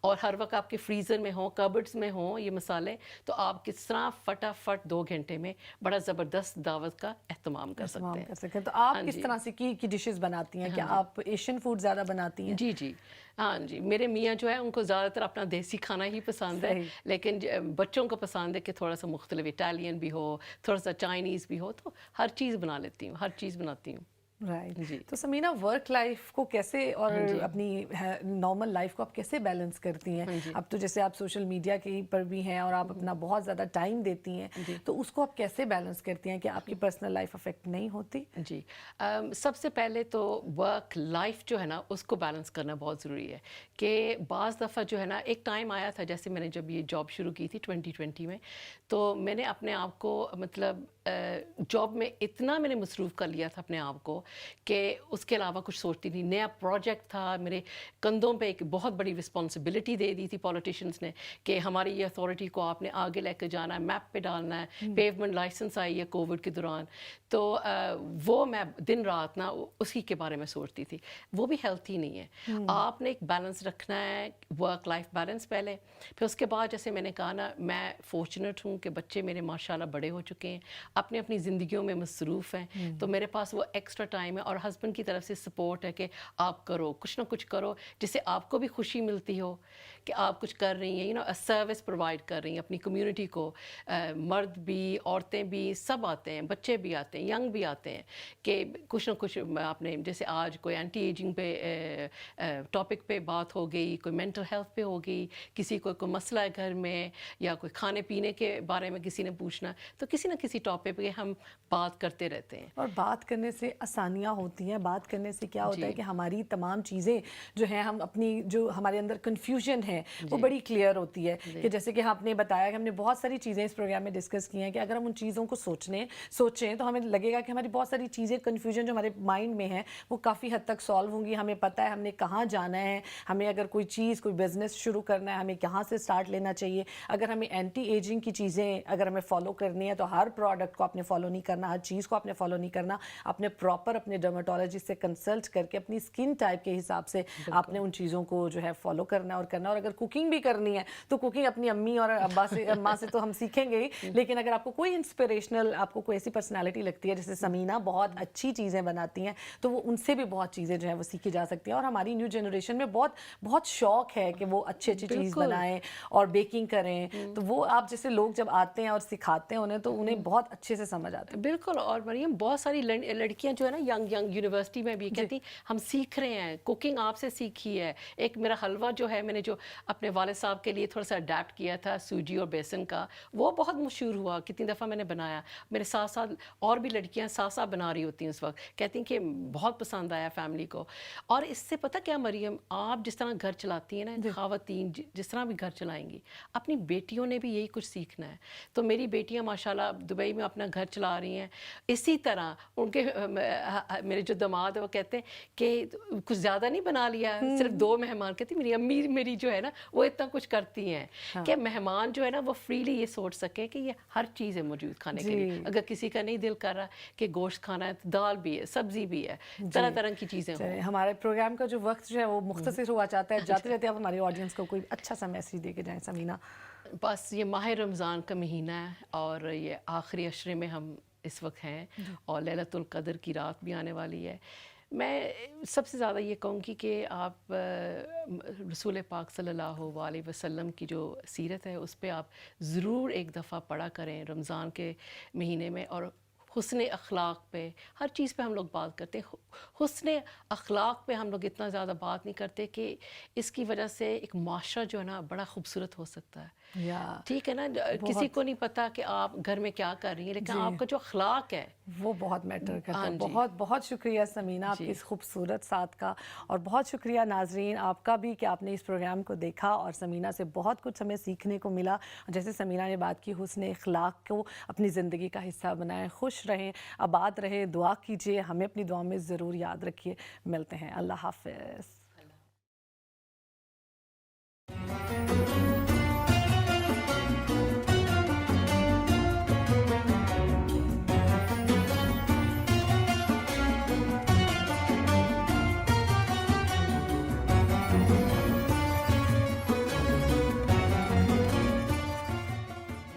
B: اور ہر وقت آپ کے فریزر میں ہوں, کبرڈز میں ہوں یہ مسالے, تو آپ کس طرح فٹافٹ 2 گھنٹے میں بڑا زبردست دعوت کا اہتمام کر سکتے ہیں.
A: تو آپ کس طرح سے کی ڈشز بناتی ہیں؟ کیا آپ ایشین فوڈ زیادہ بناتی ہیں؟
B: جی. ہاں جی, میرے میاں جو ہے ان کو زیادہ تر اپنا دیسی کھانا ہی پسند ہے, لیکن بچوں کو پسند ہے کہ تھوڑا سا مختلف, اٹالین بھی ہو, تھوڑا سا چائنیز بھی ہو, تو ہر چیز بنا لیتی ہوں, ہر چیز بناتی ہوں.
A: رائٹ. تو سمینہ ورک لائف کو کیسے, اور اپنی نارمل لائف کو آپ کیسے بیلنس کرتی ہیں؟ اب تو جیسے آپ سوشل میڈیا کے پر بھی ہیں, اور آپ اپنا بہت زیادہ ٹائم دیتی ہیں, تو اس کو آپ کیسے بیلنس کرتی ہیں کہ آپ کی پرسنل لائف افیکٹ نہیں ہوتی؟
B: جی, سب سے پہلے تو ورک لائف جو ہے نا اس کو بیلنس کرنا بہت ضروری ہے. کہ بعض دفعہ جو ہے نا, ایک ٹائم آیا تھا, جیسے میں نے جب یہ جاب شروع کی تھی 2020 میں, تو میں نے اپنے آپ کو مطلب جاب میں اتنا میں نے مصروف کر لیا تھا اپنے آپ کو کہ اس کے علاوہ کچھ سوچتی نہیں. نیا پروجیکٹ تھا میرے کندھوں پہ, ایک بہت بڑی رسپانسبلٹی دے دی تھی پولیٹیشینس نے کہ ہماری یہ اتھارٹی کو آپ نے آگے لے کے جانا ہے, میپ پہ ڈالنا ہے. پیومنٹ لائسنس آئی ہے کووڈ کے دوران, تو وہ میں دن رات نا اسی کے بارے میں سوچتی تھی. وہ بھی ہیلتھی نہیں ہے. آپ نے ایک بیلنس رکھنا ہے, ورک لائف بیلنس پہلے, پھر اس کے بعد جیسے میں نے کہا نا, میں فارچونیٹ ہوں کہ بچے میرے ماشاءاللہ بڑے ہو چکے ہیں, اپنی اپنی زندگیوں میں مصروف ہیں, تو میرے پاس وہ ایکسٹرا ٹائم ہے, اور ہسبینڈ کی طرف سے سپورٹ ہے کہ آپ کرو, کچھ نہ کچھ کرو جس سے آپ کو بھی خوشی ملتی ہو کہ آپ کچھ کر رہی ہیں, سروس پرووائڈ کر رہی ہیں اپنی کمیونٹی کو. مرد بھی, عورتیں بھی, سب آتے ہیں, بچے بھی آتے ہیں, ینگ بھی آتے ہیں, کہ کچھ نہ کچھ آپ نے, جیسے آج کوئی اینٹی ایجنگ پہ ٹاپک پہ بات ہو گئی, کوئی مینٹل ہیلتھ پہ ہو گئی, کسی کو کوئی مسئلہ ہے گھر میں, یا کوئی کھانے پینے کے بارے میں کسی نے پوچھنا, تو کسی نہ کسی ٹاپک پہ ہم بات کرتے رہتے ہیں.
A: اور بات کرنے سے آسانیاں ہوتی ہیں. بات کرنے سے کیا ہوتا ہے کہ ہماری تمام چیزیں جو ہیں, ہم اپنی جو ہمارے اندر کنفیوژن ہے وہ بڑی کلیئر ہوتی ہے. کہ جیسے کہ آپ نے بتایا کہ ہم نے بہت ساری چیزیں اس پروگرام میں ڈسکس کی ہیں, کہ اگر ہم ان چیزوں کو سوچیں تو ہمیں لگے گا کہ ہماری بہت ساری چیزیں, کنفیوژن جو ہمارے مائنڈ میں ہیں وہ کافی حد تک سالو ہوں گی. ہمیں پتہ ہے ہم نے کہاں جانا ہے, ہمیں اگر کوئی چیز, کوئی بزنس شروع کرنا ہے, ہمیں کہاں سے سٹارٹ لینا چاہیے. اگر ہمیں اینٹی ایجنگ کی چیزیں اگر ہمیں فالو کرنی ہے تو ہر پروڈکٹ کو آپ نے فالو نہیں کرنا, ہر چیز کو آپ نے فالو نہیں کرنا. آپ نے پراپر اپنے ڈرماٹولوجسٹ سے کنسلٹ کر کے اپنی اسکن ٹائپ کے حساب سے آپ نے ان چیزوں کو جو ہے فالو کرنا اور کرنا. اور اگر کوکنگ بھی کرنی ہے تو کوکنگ اپنی امی اور ابا سے, اماں سے تو ہم سیکھیں گے ہی, لیکن اگر آپ کو کوئی انسپریشنل, آپ کو کوئی ایسی پرسنالٹی لگتی ہے جیسے سمینہ بہت اچھی چیزیں بناتی ہیں, تو وہ ان سے بھی بہت چیزیں جو ہیں وہ سیکھی جا سکتی ہیں. اور ہماری نیو جنریشن میں بہت شوق ہے کہ وہ اچھی چیز بنائیں اور بیکنگ کریں, تو وہ آپ جیسے لوگ جب آتے ہیں اور سکھاتے ہیں انہیں, تو انہیں بہت اچھے سے سمجھ آتا ہے.
B: بالکل. اور مریم, بہت ساری لڑکیاں جو ہے نا ینگ یونیورسٹی میں بھی کہتی ہم سیکھ رہے ہیں, کوکنگ آپ سے سیکھی ہے. ایک میرا حلوہ جو ہے, میں نے جو اپنے والد صاحب کے لیے تھوڑا سا اڈیپٹ کیا تھا, سوجی اور بیسن کا, وہ بہت مشہور ہوا, کتنی دفعہ میں نے بنایا. میرے ساتھ ساتھ اور بھی لڑکیاں ساتھ ساتھ بنا رہی ہوتی ہیں اس وقت, کہتی ہیں کہ بہت پسند آیا فیملی کو. اور اس سے پتہ کیا مریم, آپ جس طرح گھر چلاتی ہیں نا, خواتین جس طرح بھی گھر چلائیں گی, اپنی بیٹیوں نے بھی یہی کچھ سیکھنا ہے. تو میری بیٹیاں ماشاءاللہ دبئی میں اپنا گھر چلا رہی ہیں. اسی طرح ان کے میرے جو داماد ہیں وہ کہتے ہیں کہ کچھ زیادہ نہیں بنا لیا, صرف 2 مہمان. کہتی میری امی میری جو ہے نا وہ اتنا کچھ کرتی ہیں کہ مہمان جو ہے نا وہ فریلی یہ سوچ سکے کہ یہ ہر چیز ہے موجود کھانے کے لیے. اگر کسی کا نہیں دل کر رہا کہ گوشت کھانا ہے, تو دال بھی ہے, سبزی بھی ہے, طرح طرح کی چیزیں ہوں.
A: ہمارے پروگرام کا جو وقت جو ہے وہ مختصر ہوا چاہتا ہے. جاتے رہتے آپ ہماری آڈینس کو کوئی اچھا سا میسیج دے کے جائیں سمینہ.
B: بس یہ ماہ رمضان کا مہینہ ہے, اور یہ آخری عشرے میں ہم اس وقت ہیں, اور لیلۃ القدر کی رات بھی آنے والی ہے. میں سب سے زیادہ یہ کہوں گی کہ آپ رسول پاک صلی اللہ علیہ وسلم کی جو سیرت ہے اس پہ آپ ضرور ایک دفعہ پڑھا کریں رمضان کے مہینے میں. اور حسن اخلاق پہ, ہر چیز پہ ہم لوگ بات کرتے ہیں, حسن اخلاق پہ ہم لوگ اتنا زیادہ بات نہیں کرتے کہ اس کی وجہ سے ایک معاشرہ جو ہے نا بڑا خوبصورت ہو سکتا ہے. ٹھیک ہے نا, کسی کو نہیں پتا کہ آپ گھر میں کیا کر رہی ہیں, لیکن آپ کا جو اخلاق ہے
A: وہ بہت میٹر کرتا ہے. بہت بہت شکریہ سمینہ آپ کی اس خوبصورت ساتھ کا, اور بہت شکریہ ناظرین آپ کا بھی کہ آپ نے اس پروگرام کو دیکھا اور سمینہ سے بہت کچھ ہمیں سیکھنے کو ملا. جیسے سمینہ نے بات کی, حسن اخلاق کو اپنی زندگی کا حصہ بنائیں, خوش رہیں, آباد رہیں, دعا کیجیے, ہمیں اپنی دعا میں ضرور یاد رکھیے. ملتے ہیں, اللہ حافظ.